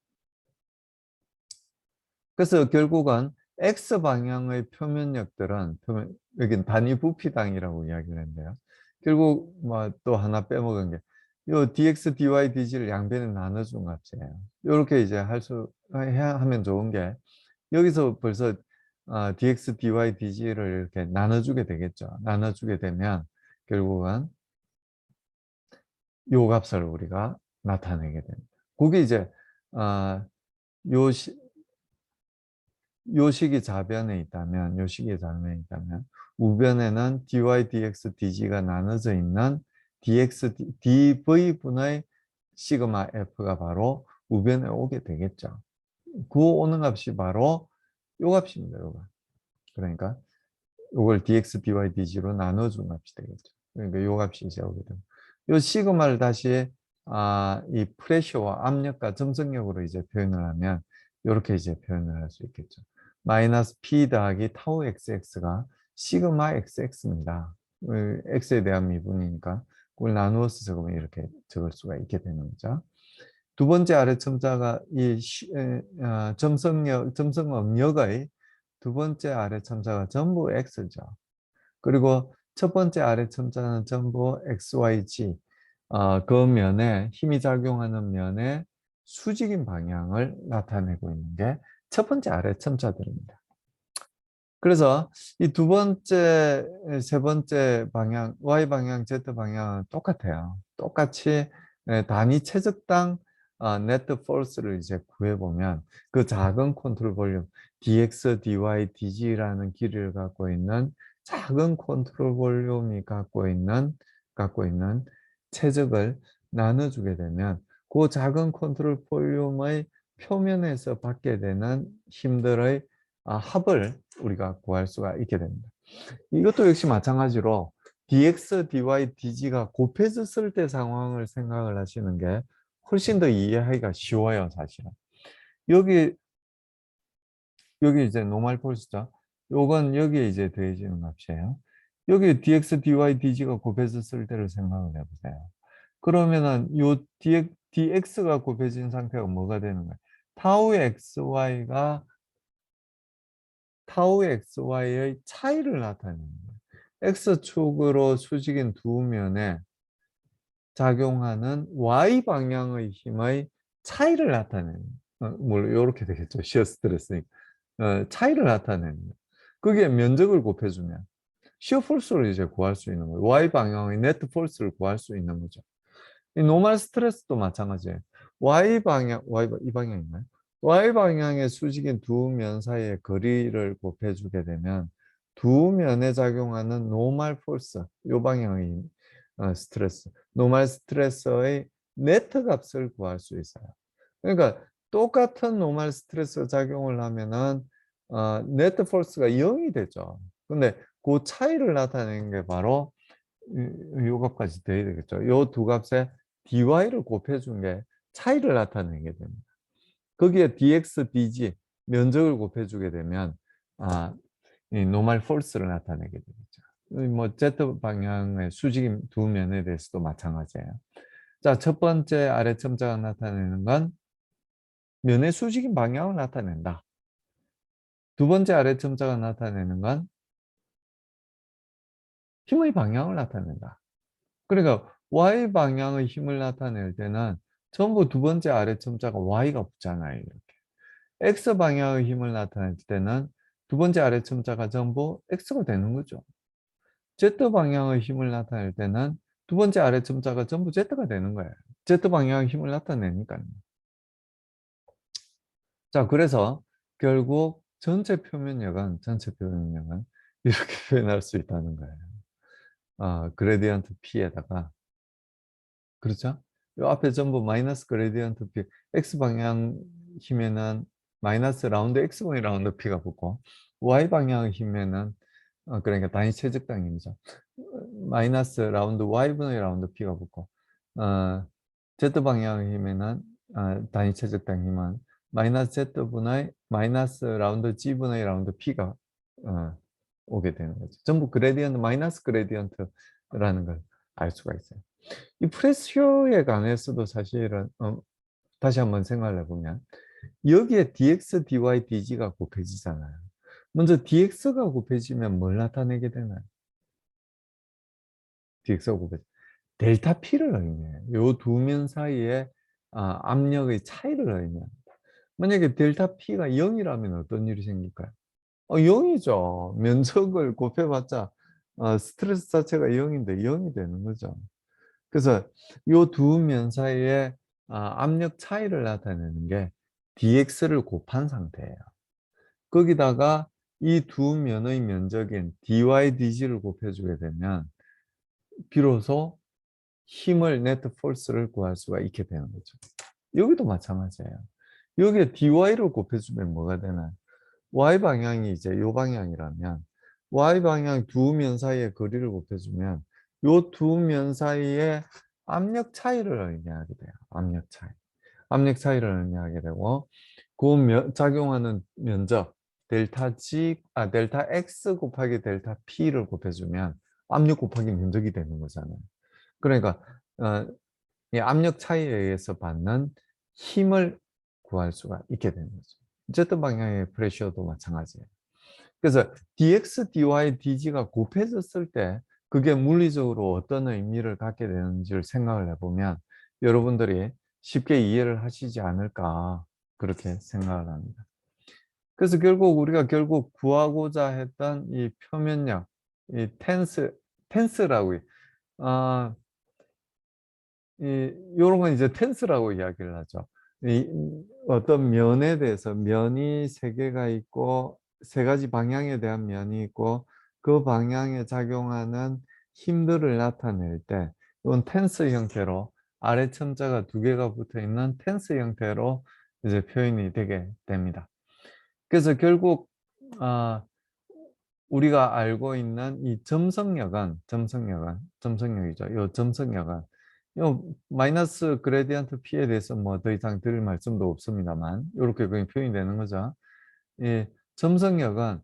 그래서 결국은 X 방향의 표면력들은 여긴 단위 부피당이라고 이야기를 했는데요. 결국 뭐 또 하나 빼먹은 게 요 dx, dy, dg를 양변에 나눠준 값이에요. 이렇게 이제 하면 좋은 게 여기서 벌써 dx, dy, dg를 이렇게 나눠주게 되겠죠. 나눠주게 되면 결국은 요 값을 우리가 나타내게 됩니다. 그게 이제 요 요식이 좌변에 있다면, 요식이 좌변에 있다면 우변에는 dy, dx, dg가 나눠져 있는 dx, dv분의 시그마 f가 바로 우변에 오게 되겠죠. 그 오는 값이 바로 요 값입니다. 요거. 그러니까 이걸 dx, dy, dg로 나눠준 값이 되겠죠. 그러니까 요 값이 이제 오게 됩니다. 요 시그마를 다시 이 프레셔와 압력과 점성력으로 이제 표현을 하면 이렇게 이제 표현을 할 수 있겠죠. 마이너스 P 더하기 타우 XX가 시그마 XX입니다. X에 대한 미분이니까 그걸 나누어서 적으면 이렇게 적을 수가 있게 되는 거죠. 두 번째 아래 첨자가 이 점성압력의 두 번째 아래 첨자가 전부 X죠. 그리고 첫 번째 아래 첨자는 전부 XYG, 그 면에 힘이 작용하는 면의 수직인 방향을 나타내고 있는 게 첫 번째 아래 첨자들입니다. 그래서 이 두 번째, 세 번째 방향, Y 방향, Z 방향은 똑같아요. 똑같이 단위 최적당 네트 폴스를 이제 구해보면 그 작은 컨트롤 볼륨 dx, dy, dg라는 길이를 갖고 있는 작은 컨트롤 볼륨이 갖고 있는 갖고 있는 최적을 나눠주게 되면 그 작은 컨트롤 볼륨의 표면에서 받게 되는 힘들의 합을 우리가 구할 수가 있게 됩니다. 이것도 역시 마찬가지로 dx, dy, dg가 곱해졌을 때 상황을 생각을 하시는 게 훨씬 더 이해하기가 쉬워요, 사실은. 여기 이제 노멀 폴스죠. 요건 여기에 이제 더해지는 값이에요. 여기 dx, dy, dg가 곱해졌을 때를 생각을 해보세요. 그러면은 요 dx가 곱해진 상태가 뭐가 되는 거예요? 타우의 xy의 차이를 나타내는 거예요. x축으로 수직인 두 면에 작용하는 y 방향의 힘의 차이를 나타내는, 물론 이렇게 되겠죠. 시어 스트레스니까. 차이를 나타내는 거예요. 그게 면적을 곱해주면 시어 폴스를 이제 구할 수 있는 거예요. y 방향의 네트 폴스를 구할 수 있는 거죠. 이 노멀 스트레스도 마찬가지예요. 이 방향인가요? y 방향의 수직인 두 면 사이의 거리를 곱해주게 되면 두 면에 작용하는 노멀 폴스, 이 방향의 스트레스, 노멀 스트레스의 네트 값을 구할 수 있어요. 그러니까 똑같은 노멀 스트레스 작용을 하면은 네트 폴스가 0이 되죠. 근데 그 차이를 나타내는 게 바로 요 값까지 돼야 되겠죠. 요 두 값에 dy를 곱해준 게 차이를 나타내게 됩니다. 거기에 dx, dg 면적을 곱해주게 되면 이 노멀 폴스를 나타내게 되겠죠. 뭐 z 방향의 수직인 두 면에 대해서도 마찬가지예요. 자, 첫 번째 아래 첨자가 나타내는 건 면의 수직인 방향을 나타낸다. 두 번째 아래 첨자가 나타내는 건 힘의 방향을 나타낸다. 그러니까 y 방향의 힘을 나타낼 때는 전부 두 번째 아래 첨자가 y가 붙잖아요. 이렇게. x 방향의 힘을 나타낼 때는 두 번째 아래 첨자가 전부 x가 되는 거죠. z 방향의 힘을 나타낼 때는 두 번째 아래 첨자가 전부 z가 되는 거예요. z 방향의 힘을 나타내니까요. 자, 그래서 결국 전체 표면력은 이렇게 표현할 수 있다는 거예요. 그레디언트 P에다가, 그렇죠? 이 앞에 전부 마이너스 그레디언트 P, X방향 힘에는 마이너스 라운드 X분의 라운드 P가 붙고, Y방향 힘에는, 그러니까 단위 최적당 힘이죠. 마이너스 라운드 Y분의 라운드 P가 붙고, 어, Z방향 힘에는, 단위 최적당 힘은 마이너스 Z분의 마이너스 라운드 G분의 라운드 P가 오게 되는 거죠. 전부 그레디언트, 마이너스 그레디언트라는 걸 알 수가 있어요. 이 프레시오에 관해서도 사실은 다시 한번 생각을 해보면 여기에 dx, dy, dg가 곱해지잖아요. 먼저 dx가 곱해지면 뭘 나타내게 되나요? dx가 곱해지 델타 p를 의미해요. 이 두 면 사이에 압력의 차이를 의미합니다. 만약에 델타 p가 0이라면 어떤 일이 생길까요? 0이죠. 면적을 곱해봤자 스트레스 자체가 0인데 0이 되는 거죠. 그래서 이 두 면 사이에 압력 차이를 나타내는 게 dx를 곱한 상태예요. 거기다가 이 두 면의 면적인 dy, dg를 곱해주게 되면 비로소 힘을 네트 폴스를 구할 수가 있게 되는 거죠. 여기도 마찬가지예요. 여기에 dy를 곱해주면 뭐가 되나요? y방향이 이제 이 방향이라면 y방향 두 면 사이의 거리를 곱해주면 이 두 면 사이의 압력 차이를 의미하게 돼요. 압력 차이. 압력 차이를 의미하게 되고 작용하는 면적 델타 X 곱하기 델타 P를 곱해주면 압력 곱하기 면적이 되는 거잖아요. 그러니까 이 압력 차이에 의해서 받는 힘을 구할 수가 있게 되는 거죠. Z 방향의 프레셔도 마찬가지예요. 그래서 dx, dy, dg가 곱해졌을 때 그게 물리적으로 어떤 의미를 갖게 되는지를 생각을 해보면 여러분들이 쉽게 이해를 하시지 않을까 그렇게 생각을 합니다. 그래서 우리가 구하고자 했던 이 표면력, 이 텐스라고 아, 이런 건 이제 텐스라고 이야기를 하죠. 이 어떤 면에 대해서 면이 세 개가 있고 세 가지 방향에 대한 면이 있고 그 방향에 작용하는 힘들을 나타낼 때 이건 텐스 형태로 아래 첨자가 두 개가 붙어 있는 텐스 형태로 이제 표현이 되게 됩니다. 그래서 결국 우리가 알고 있는 이 점성력이죠. 이 점성력은 요 마이너스 그레디언트 P에 대해서 뭐 더 이상 드릴 말씀도 없습니다만 이렇게 그냥 표현이 되는 거죠. 이 점성력은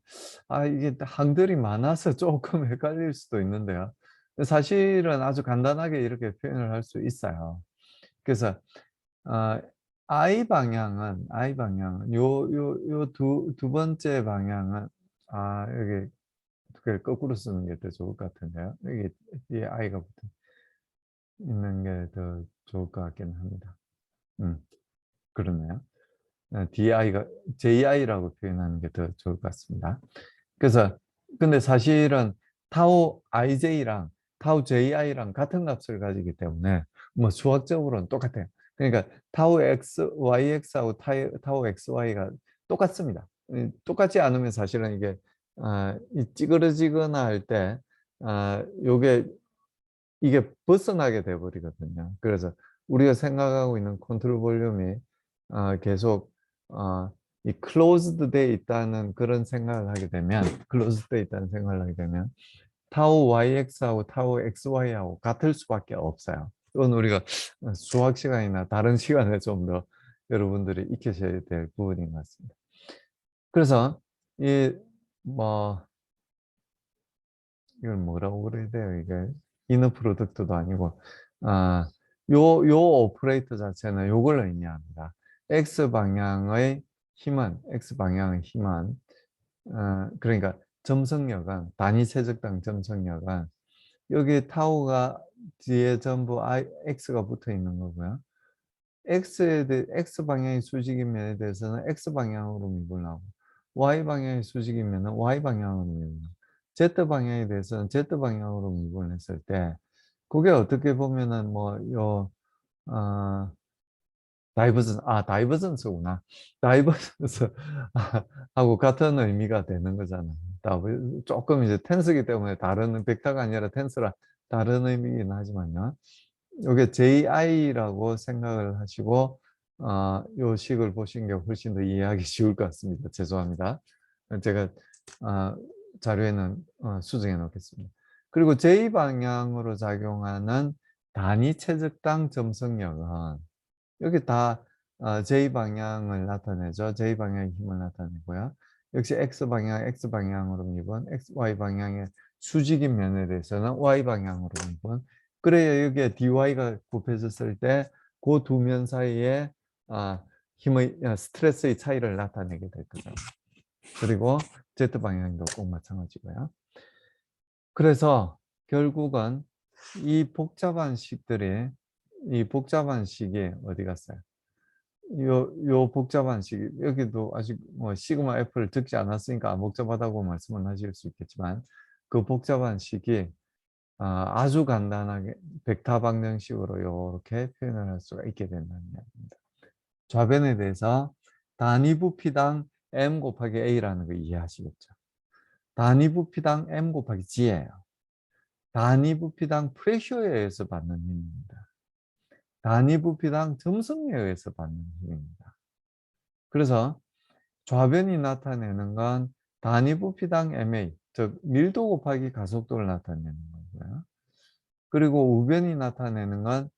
이게 항들이 많아서 조금 헷갈릴 수도 있는데요. 사실은 아주 간단하게 이렇게 표현을 할 수 있어요. 그래서 어, I 방향은 요 두 번째 방향은 여기 그걸 거꾸로 쓰는 게 더 좋을 것 같은데요. 여기 이 I가 붙어 있는 게 더 좋을 것 같긴 합니다. 그러네요. DI가 JI라고 표현하는 게 더 좋을 것 같습니다. 그래서 근데 사실은 타우 IJ랑 타우 JI랑 같은 값을 가지기 때문에 뭐 수학적으로는 똑같아요. 그러니까 타우 X, YX하고 타우 XY가 똑같습니다. 똑같지 않으면 사실은 이게 이 찌그러지거나 할 때 요게 이게 벗어나게 돼 버리거든요. 그래서 우리가 생각하고 있는 컨트롤 볼륨이 계속 이 클로즈드 돼 있다는 그런 생각을 하게 되면 클로즈드 돼 있다는 생각을 하게 되면 타우 YX하고 타우 XY하고 같을 수밖에 없어요. 이건 우리가 수학 시간이나 다른 시간에 좀 더 여러분들이 익히셔야 될 부분인 것 같습니다. 그래서 이 뭐 이걸 뭐라고 그래야 돼요? 이게 이너 프로덕트도 아니고 요 오퍼레이터 자체는 요걸 의미합니다. X 방향의 힘은 그러니까 점성력은 단위 세적당 점성력은 여기 타우가 뒤에 전부 X가 붙어 있는 거고요. X 방향의 수직인 면에 대해서는 X 방향으로 미분하고 Y 방향의 수직인 면은 Y 방향으로 미분하고 Z 방향에 대해서는 Z 방향으로 미분했을 때 그게 어떻게 보면은 뭐요 다이버전스구나. 다이버전스 하고 같은 의미가 되는 거잖아요. 조금 이제 텐스기 때문에 다른 벡터가 아니라 텐스라 다른 의미긴 하지만요. 이게 JI라고 생각을 하시고 요 식을 보신 게 훨씬 더 이해하기 쉬울 것 같습니다. 죄송합니다. 제가 자료에는 수정해 놓겠습니다. 그리고 J 방향으로 작용하는 단위 최적당 점성력은 여기 다 J 방향을 나타내죠. J 방향의 힘을 나타내고요. 역시 X 방향, X 방향으로 미분, Y 방향의 수직인 면에 대해서는 Y 방향으로 미분. 그래야 여기에 DY가 곱해졌을 때 그 두 면 사이에 힘의 스트레스의 차이를 나타내게 될 거죠. 그리고 Z 방향도 꼭 마찬가지고요. 그래서 결국은 이 복잡한 식이 어디 갔어요? 요 복잡한 식, 여기도 아직 뭐 시그마 F를 듣지 않았으니까 안 복잡하다고 말씀은 하실 수 있겠지만 그 복잡한 식이 아주 간단하게 벡터 방정식으로 이렇게 표현을 할 수가 있게 된다는 이야기입니다. 좌변에 대해서 단위 부피당 m 곱하기 a라는 거 이해하시겠죠? 단위 부피당 m 곱하기 g예요. 단위 부피당 프레셔에 의해서 받는 힘입니다. 단위 부피당 점성에 의해서 받는 힘입니다. 그래서 좌변이 나타내는 건 단위 부피당 ma, 즉 밀도 곱하기 가속도를 나타내는 거고요. 그리고 우변이 나타내는 건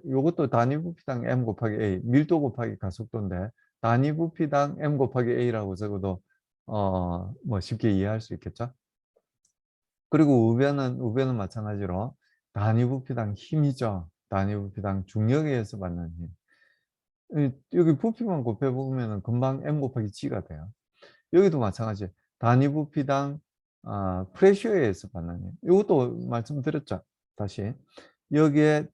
요것도 단위 부피당 m 곱하기 a, 밀도 곱하기 가속도인데 단위 부피당 m 곱하기 a라고 적어도 뭐 쉽게 이해할 수 있겠죠? 그리고 우변은 마찬가지로 단위 부피당 힘이죠. 단위 부피당 중력에 의해서 받는 힘. 여기 부피만 곱해보면 금방 m 곱하기 g가 돼요. 여기도 마찬가지. 단위 부피당 프레셔에 의해서 받는 힘. 이것도 말씀드렸죠. 다시 여기에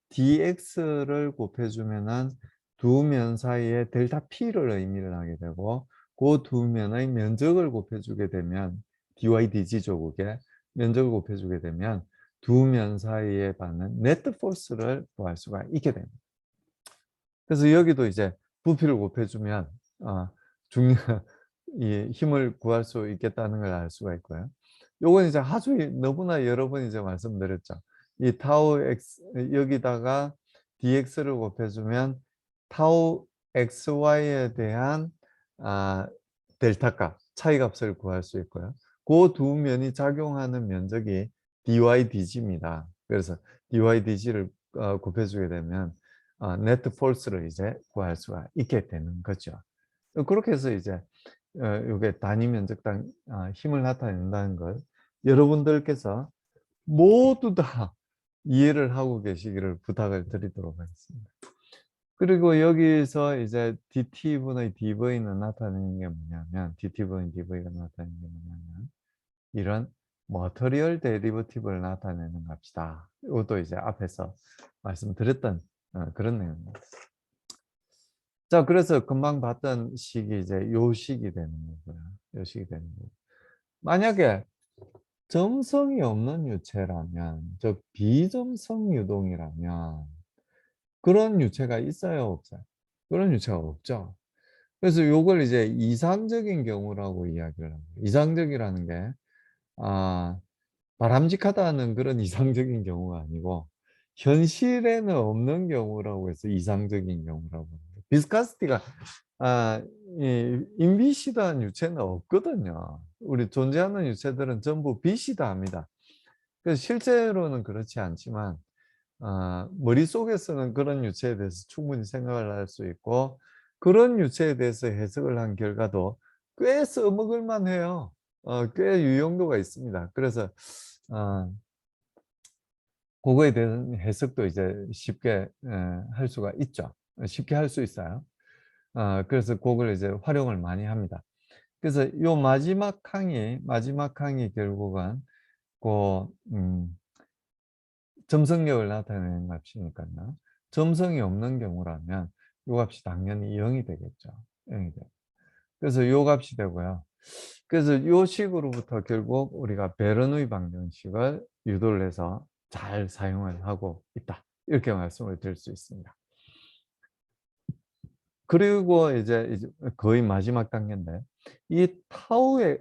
dx를 곱해주면은 두 면 사이에 델타 p를 의미를 하게 되고 그 두 면의 면적을 곱해주게 되면 dy dg죠. 그게 면적을 곱해주게 되면 두 면 사이에 받는 네트 포스를 구할 수가 있게 됩니다. 그래서 여기도 이제 부피를 곱해주면 이 힘을 구할 수 있겠다는 걸 알 수가 있고요. 요건 이제 아주 너무나 여러 번 이제 말씀드렸죠. 이 타우 x 여기다가 dx를 곱해주면 타우 xy에 대한 델타 값, 차이 값을 구할 수 있고요. 그 두 면이 작용하는 면적이 dy dg입니다. 그래서 dy dg를 곱해주게 되면 네트 폴스를 이제 구할 수가 있게 되는 거죠. 그렇게 해서 이제 이게 단위 면적당 힘을 나타낸다는 걸 여러분들께서 모두 다 이해를 하고 계시기를 부탁을 드리도록 하겠습니다. 그리고 여기서 이제 dt분의 dv는 나타내는 게 뭐냐면 dt분의 dv가 나타내는 게 뭐냐면 이런 머터리얼 데리버티브를 나타내는 값이다. 이것도 이제 앞에서 말씀드렸던 그런 내용입니다. 자, 그래서 금방 봤던 식이 이제 요 식이 되는 거고요. 요 식이 되는 거고. 만약에 점성이 없는 유체라면, 즉 비점성 유동이라면 그런 유체가 있어요, 없어요? 그런 유체가 없죠. 그래서 요걸 이제 이상적인 경우라고 이야기를 합니다. 이상적이라는 게 바람직하다는 그런 이상적인 경우가 아니고 현실에는 없는 경우라고 해서 이상적인 경우라고 합니다. 비스카스티가 인비시드한 유체는 없거든요. 우리 존재하는 유체들은 전부 비시드 합니다. 그래서 실제로는 그렇지 않지만 머릿속에서는 그런 유체에 대해서 충분히 생각을 할 수 있고 그런 유체에 대해서 해석을 한 결과도 꽤 써먹을 만해요. 꽤 유용도가 있습니다. 그래서 그거에 대한 해석도 이제 쉽게 할 수가 있죠. 쉽게 할 수 있어요. 그래서 그걸 이제 활용을 많이 합니다. 그래서 요 마지막 항이 결국은 그 점성력을 나타내는 값이니까요. 점성이 없는 경우라면 요 값이 당연히 0이 되겠죠. 0이 돼요. 그래서 요 값이 되고요. 그래서 요 식으로부터 결국 우리가 베르누이 방정식을 유도를 해서 잘 사용을 하고 있다. 이렇게 말씀을 드릴 수 있습니다. 그리고 이제 거의 마지막 단계인데 이 타우의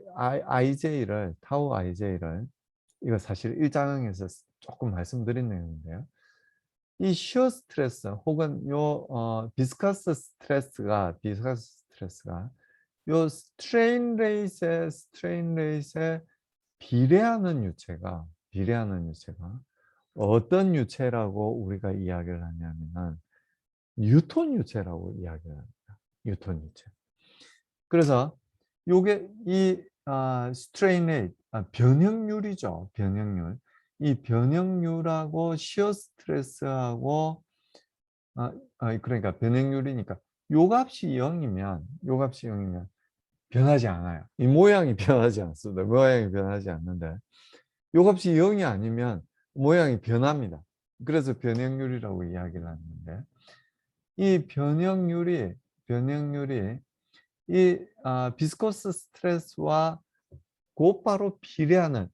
타우 ij를 이거 사실 1장에서 조금 말씀드린 내용인데요. 이 시어 스트레스 혹은 요 비스커스 스트레스가 요 스트레인 레이스에 비례하는 유체가 어떤 유체라고 우리가 이야기를 하냐면은 뉴턴 유체라고 이야기를 합니다. 뉴턴 유체. 그래서 요게 이 스트레인 레이트 변형률이죠. 변형률. 이 변형률하고 시어 스트레스하고 그러니까 변형률이니까 요 값이 0이면 변하지 않아요. 이 모양이 변하지 않습니다. 모양이 변하지 않는데 요 값이 0이 아니면 모양이 변합니다. 그래서 변형률이라고 이야기를 하는데 이 변형률이 이 비스코스 스트레스와 곧바로 비례하는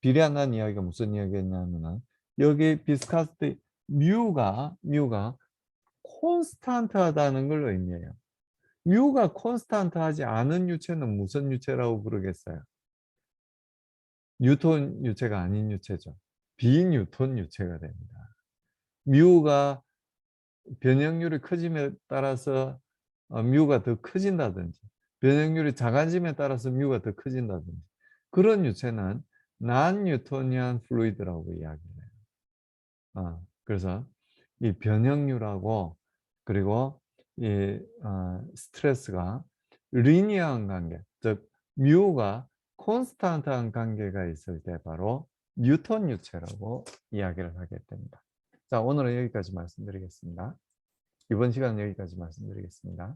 비례한다는 이야기가 무슨 이야기냐면은 여기 비스카스티 뮤가 콘스탄트하다는 걸 의미해요. 뮤가 콘스탄트하지 않은 유체는 무슨 유체라고 부르겠어요? 뉴턴 유체가 아닌 유체죠. 비뉴턴 유체가 됩니다. 뮤가 변형률이 커짐에 따라서 뮤가 더 커진다든지 변형률이 작아짐에 따라서 뮤가 더 커진다든지 그런 유체는 non-Newtonian fluid라고 이야기를 해요. 그래서 이 변형률하고 그리고 이 스트레스가 리니어한 관계, 즉 뮤가 콘스탄트한 관계가 있을 때 바로 뉴턴 유체라고 이야기를 하게 됩니다. 자, 오늘은 여기까지 말씀드리겠습니다. 이번 시간은 여기까지 말씀드리겠습니다.